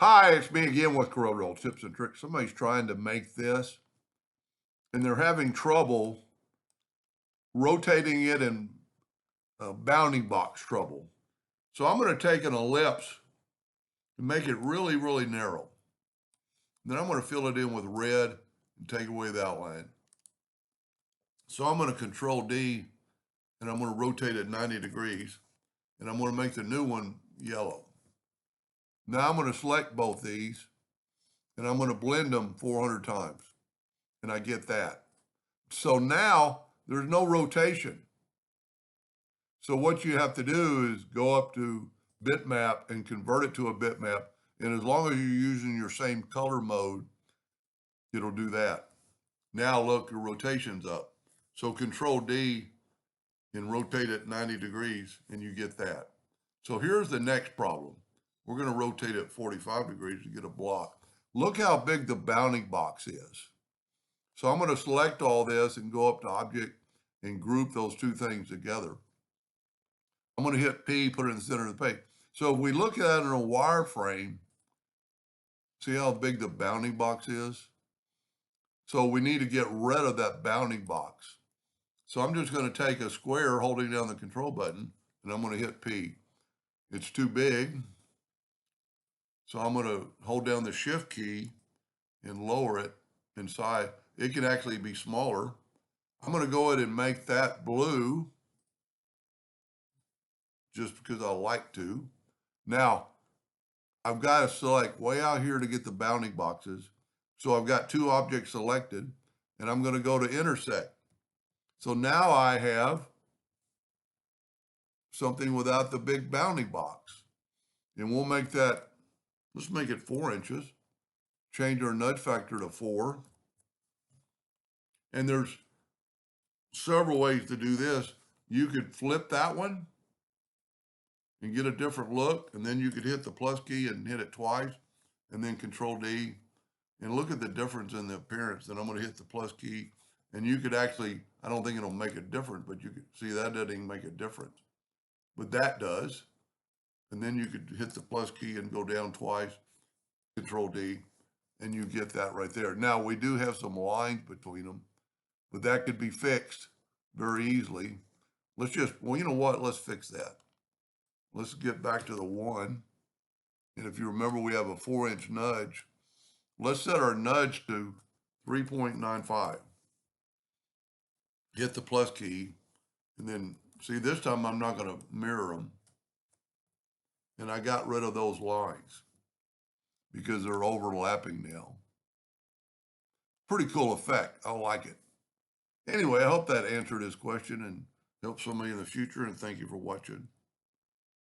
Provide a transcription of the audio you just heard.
Hi, it's me again with Corel Tips and Tricks. Somebody's trying to make this and they're having trouble rotating it in bounding box trouble. So I'm going to take an ellipse and make it really, really narrow. Then I'm going to fill it in with red and take away the outline. So I'm going to Control D and I'm going to rotate it 90 degrees and I'm going to make the new one yellow. Now I'm going to select both these and I'm going to blend them 400 times and I get that. So now there's no rotation. So what you have to do is go up to Bitmap and convert it to a bitmap. And as long as you're using your same color mode, it'll do that. Now look, your rotation's up. So Control D and rotate it 90 degrees and you get that. So here's the next problem. We're going to rotate it 45 degrees to get a block. Look how big the bounding box is. So I'm going to select all this and go up to Object and group those two things together. I'm going to hit P, put it in the center of the page. So if we look at it in a wireframe, see how big the bounding box is? So we need to get rid of that bounding box. So I'm just going to take a square holding down the control button and I'm going to hit P. It's too big. So I'm going to hold down the shift key and lower it inside. It can actually be smaller. I'm going to go ahead and make that blue just because I like to. Now, I've got to select way out here to get the bounding boxes. So I've got two objects selected and I'm going to go to intersect. So now I have something without the big bounding box. And we'll make that, let's make it 4 inches. Change our nudge factor to 4. And there's several ways to do this. You could flip that one and get a different look. And then you could hit the plus key and hit it twice and then Control D. And look at the difference in the appearance. Then I'm going to hit the plus key. And you could actually, I don't think it'll make a difference, but you could see that doesn't even make a difference. But that does. And then you could hit the plus key and go down twice, Control D, and you get that right there. Now, we do have some lines between them, but that could be fixed very easily. Let's just, well, you know what? Let's fix that. Let's get back to the 1. And if you remember, we have a 4-inch nudge. Let's set our nudge to 3.95. Hit the plus key, and then see this time I'm not going to mirror them. And I got rid of those lines because they're overlapping now. Pretty cool effect. I like it. Anyway, I hope that answered his question and helped somebody in the future, and thank you for watching.